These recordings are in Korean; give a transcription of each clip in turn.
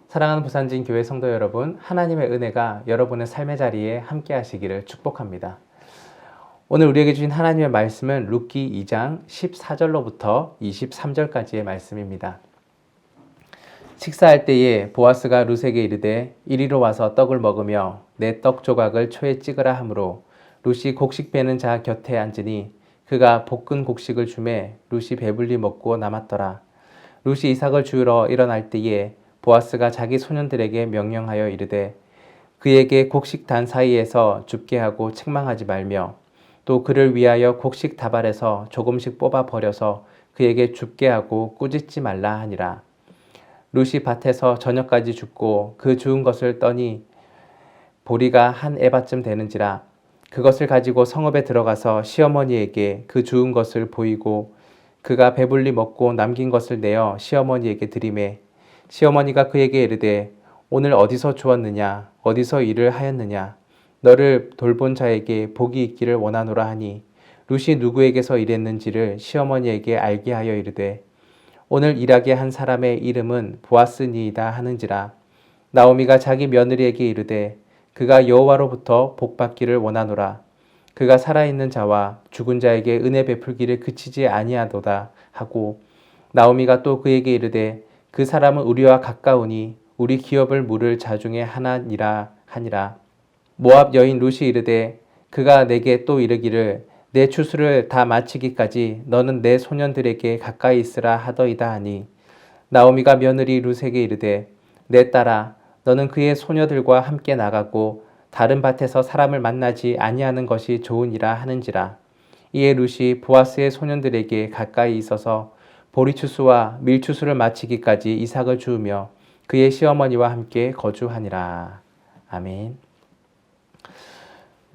사랑하는 부산진교회 성도 여러분, 하나님의 은혜가 여러분의 삶의 자리에 함께 하시기를 축복합니다. 오늘 우리에게 주신 하나님의 말씀은 룻기 2장 14절로부터 23절까지의 말씀입니다. 식사할 때에 보아스가 룻에게 이르되 이리로 와서 떡을 먹으며 내 떡 조각을 초에 찍으라 하므로 룻이 곡식 베는 자 곁에 앉으니 그가 볶은 곡식을 주매 룻이 배불리 먹고 남았더라. 룻이 이삭을 주우러 일어날 때에 보아스가 자기 소년들에게 명령하여 이르되 그에게 곡식단 사이에서 줍게 하고 책망하지 말며 또 그를 위하여 곡식 다발에서 조금씩 뽑아 버려서 그에게 줍게 하고 꾸짖지 말라 하니라. 룻이 밭에서 저녁까지 줍고 그 주운 것을 떠니 보리가 한 에바쯤 되는지라. 그것을 가지고 성읍에 들어가서 시어머니에게 그 주운 것을 보이고 그가 배불리 먹고 남긴 것을 내어 시어머니에게 드리매 시어머니가 그에게 이르되 오늘 어디서 주었느냐 어디서 일을 하였느냐 너를 돌본 자에게 복이 있기를 원하노라 하니 룻이 누구에게서 일했는지를 시어머니에게 알게 하여 이르되 오늘 일하게 한 사람의 이름은 보아스니이다 하는지라. 나오미가 자기 며느리에게 이르되 그가 여호와로부터 복받기를 원하노라. 그가 살아있는 자와 죽은 자에게 은혜 베풀기를 그치지 아니하도다 하고 나오미가 또 그에게 이르되 그 사람은 우리와 가까우니 우리 기업을 물을 자 중에 하나니라 하니라. 모압 여인 룻이 이르되 그가 내게 또 이르기를 내 추수를 다 마치기까지 너는 내 소년들에게 가까이 있으라 하더이다 하니 나오미가 며느리 룻에게 이르되 내 딸아 너는 그의 소녀들과 함께 나가고 다른 밭에서 사람을 만나지 아니하는 것이 좋으니라 하는지라. 이에 룻이 보아스의 소년들에게 가까이 있어서 보리추수와 밀추수를 마치기까지 이삭을 주우며 그의 시어머니와 함께 거주하니라. 아멘.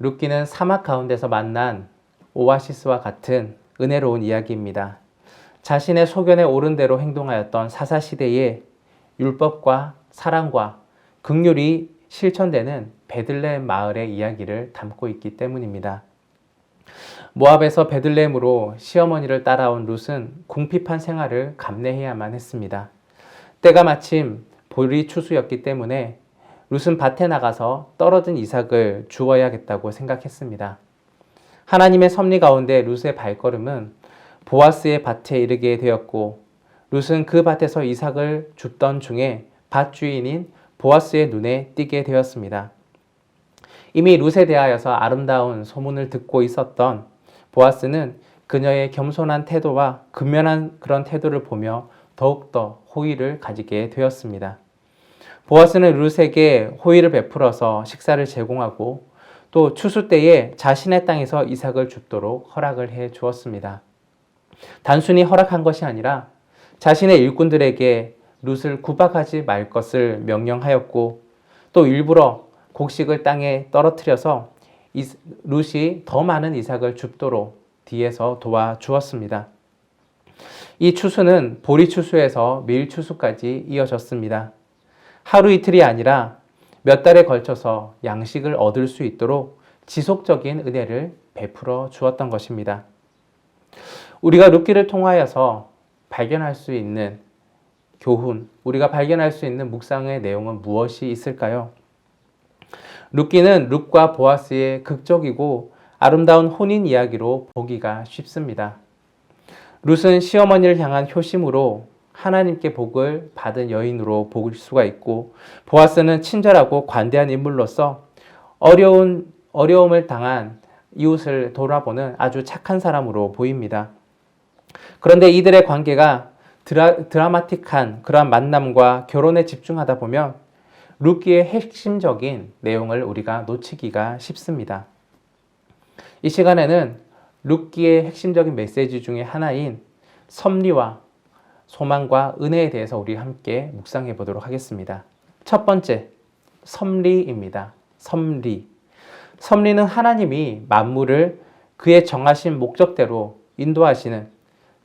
룻기는 사막 가운데서 만난 오아시스와 같은 은혜로운 이야기입니다. 자신의 소견에 옳은 대로 행동하였던 사사시대의 율법과 사랑과 긍휼이 실천되는 베들레헴 마을의 이야기를 담고 있기 때문입니다. 모압에서 베들레헴으로 시어머니를 따라온 룻은 궁핍한 생활을 감내해야만 했습니다. 때가 마침 보리 추수였기 때문에 룻은 밭에 나가서 떨어진 이삭을 주워야겠다고 생각했습니다. 하나님의 섭리 가운데 룻의 발걸음은 보아스의 밭에 이르게 되었고 룻은 그 밭에서 이삭을 줍던 중에 밭 주인인 보아스의 눈에 띄게 되었습니다. 이미 룻에 대하여서 아름다운 소문을 듣고 있었던 보아스는 그녀의 겸손한 태도와 근면한 그런 태도를 보며 더욱더 호의를 가지게 되었습니다. 보아스는 룻에게 호의를 베풀어서 식사를 제공하고 또 추수 때에 자신의 땅에서 이삭을 줍도록 허락을 해 주었습니다. 단순히 허락한 것이 아니라 자신의 일꾼들에게 룻을 구박하지 말 것을 명령하였고 또 일부러 곡식을 땅에 떨어뜨려서 룻이 더 많은 이삭을 줍도록 뒤에서 도와주었습니다. 이 추수는 보리 추수에서 밀 추수까지 이어졌습니다. 하루 이틀이 아니라 몇 달에 걸쳐서 양식을 얻을 수 있도록 지속적인 은혜를 베풀어 주었던 것입니다. 우리가 룻기를 통하여서 발견할 수 있는 교훈, 우리가 발견할 수 있는 묵상의 내용은 무엇이 있을까요? 룻기는 룻과 보아스의 극적이고 아름다운 혼인 이야기로 보기가 쉽습니다. 룻은 시어머니를 향한 효심으로 하나님께 복을 받은 여인으로 볼 수가 있고 보아스는 친절하고 관대한 인물로서 어려움을 당한 이웃을 돌아보는 아주 착한 사람으로 보입니다. 그런데 이들의 관계가 드라마틱한 그러한 만남과 결혼에 집중하다 보면 룻기의 핵심적인 내용을 우리가 놓치기가 쉽습니다. 이 시간에는 룻기의 핵심적인 메시지 중에 하나인 섭리와 소망과 은혜에 대해서 우리 함께 묵상해 보도록 하겠습니다. 첫 번째, 섭리입니다. 섭리. 섭리는 하나님이 만물을 그의 정하신 목적대로 인도하시는,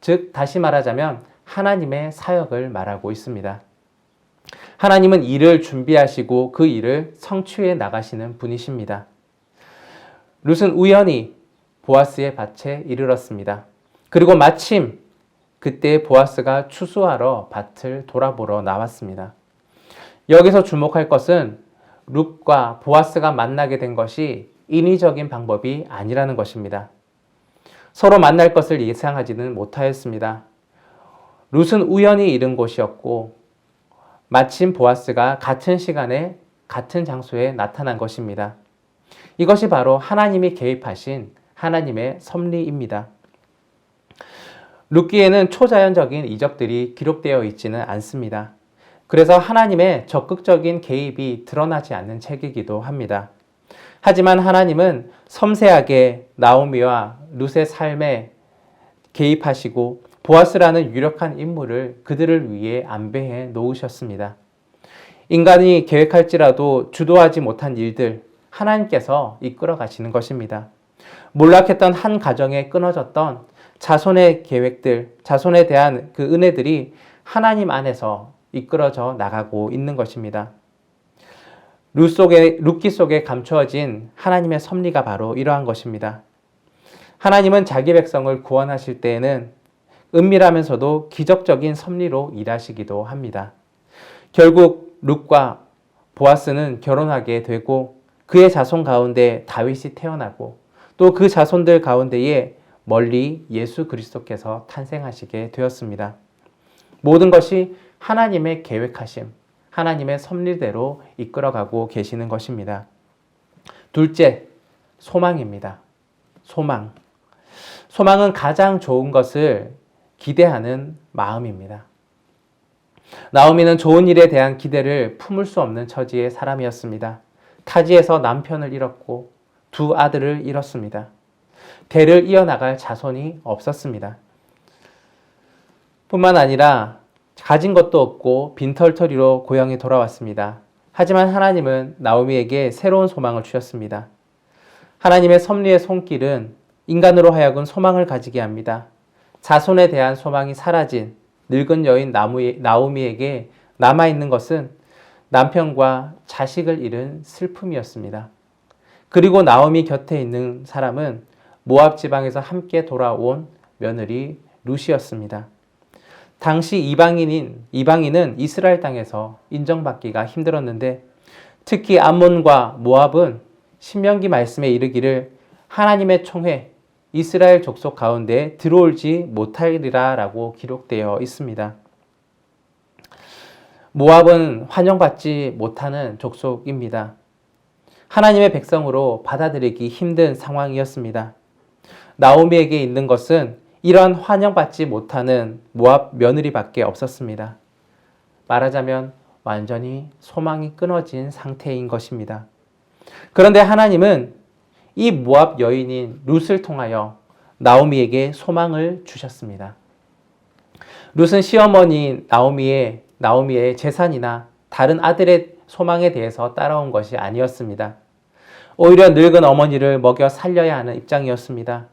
즉 다시 말하자면 하나님의 사역을 말하고 있습니다. 하나님은 일을 준비하시고 그 일을 성취해 나가시는 분이십니다. 룻은 우연히 보아스의 밭에 이르렀습니다. 그리고 마침 그때 보아스가 추수하러 밭을 돌아보러 나왔습니다. 여기서 주목할 것은 룻과 보아스가 만나게 된 것이 인위적인 방법이 아니라는 것입니다. 서로 만날 것을 예상하지는 못하였습니다. 룻은 우연히 이른 곳이었고 마침 보아스가 같은 시간에 같은 장소에 나타난 것입니다. 이것이 바로 하나님이 개입하신 하나님의 섭리입니다. 룻기에는 초자연적인 이적들이 기록되어 있지는 않습니다. 그래서 하나님의 적극적인 개입이 드러나지 않는 책이기도 합니다. 하지만 하나님은 섬세하게 나오미와 룻의 삶에 개입하시고 보아스라는 유력한 인물을 그들을 위해 안배해 놓으셨습니다. 인간이 계획할지라도 주도하지 못한 일들, 하나님께서 이끌어 가시는 것입니다. 몰락했던 한 가정에 끊어졌던 자손의 계획들, 자손에 대한 그 은혜들이 하나님 안에서 이끌어져 나가고 있는 것입니다. 룻기 속에 감추어진 하나님의 섭리가 바로 이러한 것입니다. 하나님은 자기 백성을 구원하실 때에는 은밀하면서도 기적적인 섭리로 일하시기도 합니다. 결국 룻과 보아스는 결혼하게 되고 그의 자손 가운데 다윗이 태어나고 또 그 자손들 가운데에 멀리 예수 그리스도께서 탄생하시게 되었습니다. 모든 것이 하나님의 계획하심, 하나님의 섭리대로 이끌어가고 계시는 것입니다. 둘째, 소망입니다. 소망. 소망은 가장 좋은 것을 기대하는 마음입니다. 나오미는 좋은 일에 대한 기대를 품을 수 없는 처지의 사람이었습니다. 타지에서 남편을 잃었고 두 아들을 잃었습니다. 대를 이어나갈 자손이 없었습니다. 뿐만 아니라 가진 것도 없고 빈털터리로 고향에 돌아왔습니다. 하지만 하나님은 나오미에게 새로운 소망을 주셨습니다. 하나님의 섭리의 손길은 인간으로 하여금 소망을 가지게 합니다. 자손에 대한 소망이 사라진 늙은 여인 나오미에게 남아있는 것은 남편과 자식을 잃은 슬픔이었습니다. 그리고 나오미 곁에 있는 사람은 모압 지방에서 함께 돌아온 며느리 룻이었습니다. 당시 이방인은 이스라엘 땅에서 인정받기가 힘들었는데 특히 암몬과 모압은 신명기 말씀에 이르기를 하나님의 총회 이스라엘 족속 가운데 들어올지 못하리라 라고 기록되어 있습니다. 모압은 환영받지 못하는 족속입니다. 하나님의 백성으로 받아들이기 힘든 상황이었습니다. 나오미에게 있는 것은 이런 환영받지 못하는 모압 며느리밖에 없었습니다. 말하자면 완전히 소망이 끊어진 상태인 것입니다. 그런데 하나님은 이 모압 여인인 룻을 통하여 나오미에게 소망을 주셨습니다. 룻은 시어머니 나오미의 재산이나 다른 아들의 소망에 대해서 따라온 것이 아니었습니다. 오히려 늙은 어머니를 먹여 살려야 하는 입장이었습니다.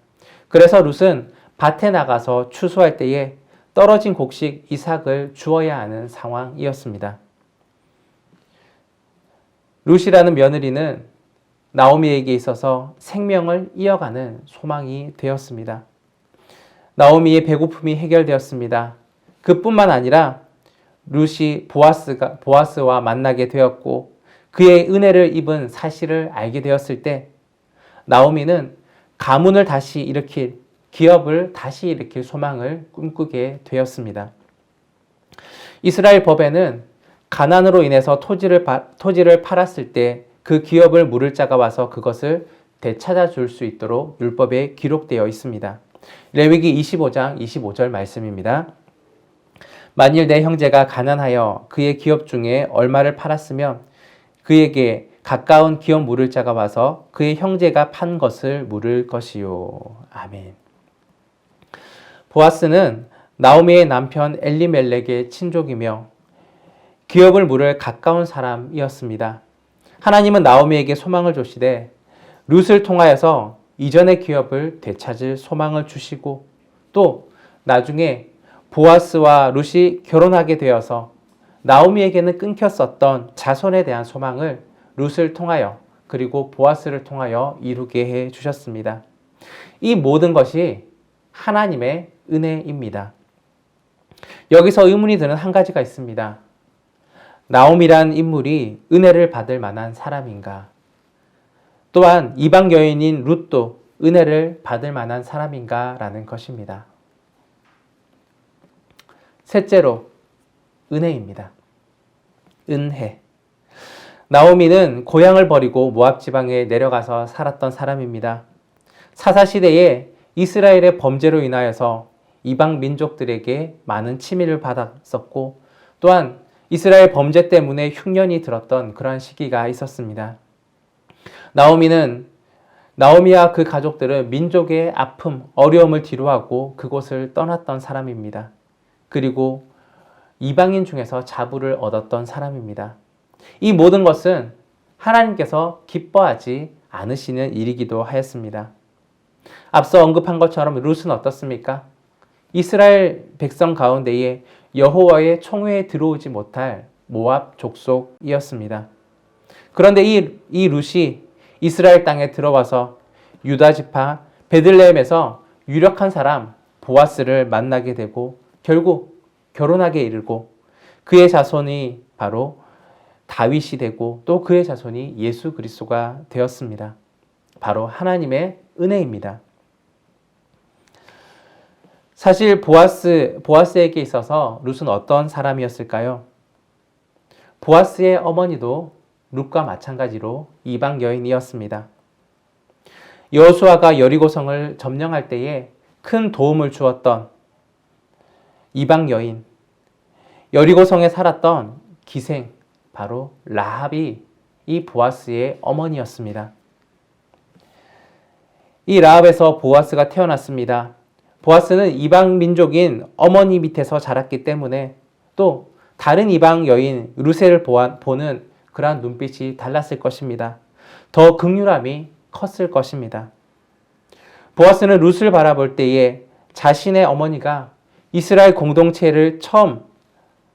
그래서 룻은 밭에 나가서 추수할 때에 떨어진 곡식 이삭을 주어야 하는 상황이었습니다. 룻이라는 며느리는 나오미에게 있어서 생명을 이어가는 소망이 되었습니다. 나오미의 배고픔이 해결되었습니다. 그뿐만 아니라 룻이 보아스와 만나게 되었고 그의 은혜를 입은 사실을 알게 되었을 때 나오미는 가문을 다시 일으킬 기업을 다시 일으킬 소망을 꿈꾸게 되었습니다. 이스라엘 법에는 가난으로 인해서 토지를 팔았을 때 그 기업을 물을 자가 와서 그것을 되찾아 줄 수 있도록 율법에 기록되어 있습니다. 레위기 25장 25절 말씀입니다. 만일 내 형제가 가난하여 그의 기업 중에 얼마를 팔았으면 그에게 가까운 기업 물을 자가 와서 그의 형제가 판 것을 물을 것이요. 아멘. 보아스는 나오미의 남편 엘리멜렉의 친족이며 기업을 물을 가까운 사람이었습니다. 하나님은 나오미에게 소망을 주시되 룻을 통하여서 이전의 기업을 되찾을 소망을 주시고 또 나중에 보아스와 룻이 결혼하게 되어서 나오미에게는 끊겼었던 자손에 대한 소망을 룻을 통하여 그리고 보아스를 통하여 이루게 해 주셨습니다. 이 모든 것이 하나님의 은혜입니다. 여기서 의문이 드는 한 가지가 있습니다. 나옴이란 인물이 은혜를 받을 만한 사람인가? 또한 이방 여인인 룻도 은혜를 받을 만한 사람인가? 라는 것입니다. 셋째로 은혜입니다. 은혜. 나오미는 고향을 버리고 모압 지방에 내려가서 살았던 사람입니다. 사사시대에 이스라엘의 범죄로 인하여서 이방 민족들에게 많은 침해를 받았었고 또한 이스라엘 범죄 때문에 흉년이 들었던 그러한 시기가 있었습니다. 나오미와 그 가족들은 민족의 아픔, 어려움을 뒤로하고 그곳을 떠났던 사람입니다. 그리고 이방인 중에서 자부를 얻었던 사람입니다. 이 모든 것은 하나님께서 기뻐하지 않으시는 일이기도 하였습니다. 앞서 언급한 것처럼 룻은 어떻습니까? 이스라엘 백성 가운데에 여호와의 총회에 들어오지 못할 모압 족속이었습니다. 그런데 이 룻이 이스라엘 땅에 들어와서 유다 지파 베들레헴에서 유력한 사람 보아스를 만나게 되고 결국 결혼하게 이르고 그의 자손이 바로 다윗이 되고 또 그의 자손이 예수 그리스도가 되었습니다. 바로 하나님의 은혜입니다. 사실 보아스에게 있어서 룻은 어떤 사람이었을까요? 보아스의 어머니도 룻과 마찬가지로 이방 여인이었습니다. 여호수아가 여리고성을 점령할 때에 큰 도움을 주었던 이방 여인, 여리고성에 살았던 기생, 바로 라합이 이 보아스의 어머니였습니다. 이 라합에서 보아스가 태어났습니다. 보아스는 이방 민족인 어머니 밑에서 자랐기 때문에 또 다른 이방 여인 룻을 보는 그러한 눈빛이 달랐을 것입니다. 더 긍휼함이 컸을 것입니다. 보아스는 룻을 바라볼 때에 자신의 어머니가 이스라엘 공동체를 처음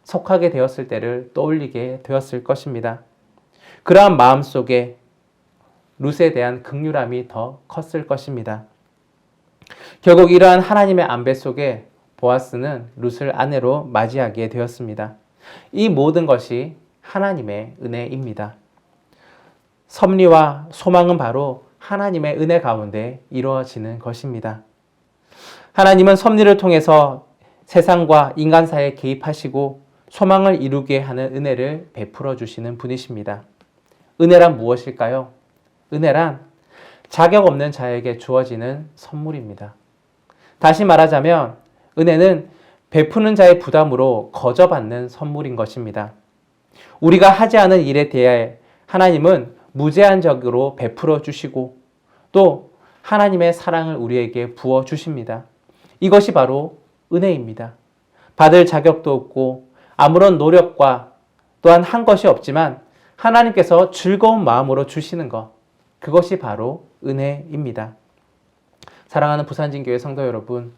속하게 되었을 때를 떠올리게 되었을 것입니다. 그러한 마음 속에 룻에 대한 긍휼함이 더 컸을 것입니다. 결국 이러한 하나님의 안배 속에 보아스는 룻을 아내로 맞이하게 되었습니다. 이 모든 것이 하나님의 은혜입니다. 섭리와 소망은 바로 하나님의 은혜 가운데 이루어지는 것입니다. 하나님은 섭리를 통해서 세상과 인간 사이에 개입하시고 소망을 이루게 하는 은혜를 베풀어 주시는 분이십니다. 은혜란 무엇일까요? 은혜란 자격 없는 자에게 주어지는 선물입니다. 다시 말하자면 은혜는 베푸는 자의 부담으로 거저받는 선물인 것입니다. 우리가 하지 않은 일에 대해 하나님은 무제한적으로 베풀어 주시고 또 하나님의 사랑을 우리에게 부어 주십니다. 이것이 바로 은혜입니다. 받을 자격도 없고 아무런 노력과 또한 한 것이 없지만 하나님께서 즐거운 마음으로 주시는 것, 그것이 바로 은혜입니다. 사랑하는 부산진교회 성도 여러분,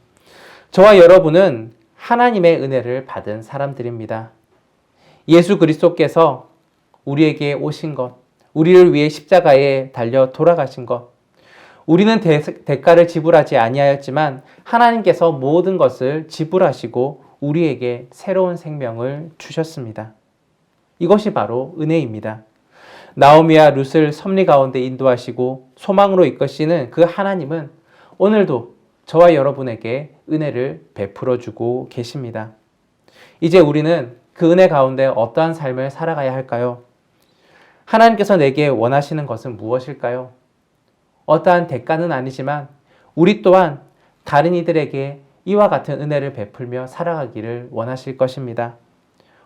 저와 여러분은 하나님의 은혜를 받은 사람들입니다. 예수 그리스도께서 우리에게 오신 것, 우리를 위해 십자가에 달려 돌아가신 것, 우리는 대가를 지불하지 아니하였지만 하나님께서 모든 것을 지불하시고 우리에게 새로운 생명을 주셨습니다. 이것이 바로 은혜입니다. 나오미와 룻을 섭리 가운데 인도하시고 소망으로 이끄시는 그 하나님은 오늘도 저와 여러분에게 은혜를 베풀어 주고 계십니다. 이제 우리는 그 은혜 가운데 어떠한 삶을 살아가야 할까요? 하나님께서 내게 원하시는 것은 무엇일까요? 어떠한 대가는 아니지만 우리 또한 다른 이들에게 이와 같은 은혜를 베풀며 살아가기를 원하실 것입니다.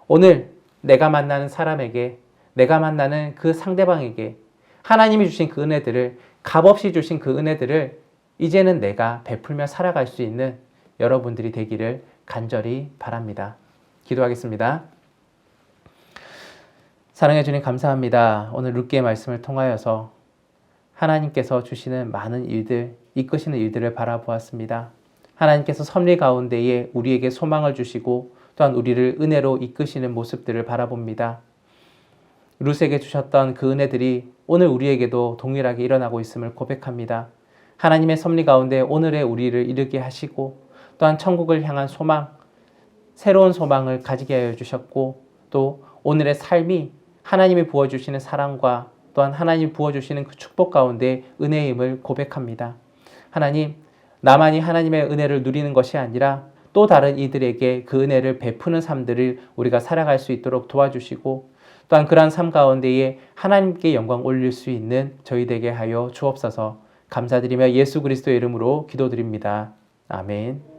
오늘 내가 만나는 사람에게, 내가 만나는 그 상대방에게 하나님이 주신 그 은혜들을, 값없이 주신 그 은혜들을 이제는 내가 베풀며 살아갈 수 있는 여러분들이 되기를 간절히 바랍니다. 기도하겠습니다. 사랑해 주님 감사합니다. 오늘 룻기의 말씀을 통하여서 하나님께서 주시는 많은 일들, 이끄시는 일들을 바라보았습니다. 하나님께서 섭리 가운데에 우리에게 소망을 주시고 또한 우리를 은혜로 이끄시는 모습들을 바라봅니다. 룻에게 주셨던 그 은혜들이 오늘 우리에게도 동일하게 일어나고 있음을 고백합니다. 하나님의 섭리 가운데 오늘의 우리를 이르게 하시고 또한 천국을 향한 소망, 새로운 소망을 가지게 하여 주셨고 또 오늘의 삶이 하나님이 부어주시는 사랑과 또한 하나님이 부어주시는 그 축복 가운데 은혜임을 고백합니다. 하나님, 나만이 하나님의 은혜를 누리는 것이 아니라 또 다른 이들에게 그 은혜를 베푸는 삶들을 우리가 살아갈 수 있도록 도와주시고 또한 그러한 삶 가운데에 하나님께 영광 올릴 수 있는 저희 되게 하여 주옵소서. 감사드리며 예수 그리스도의 이름으로 기도드립니다. 아멘.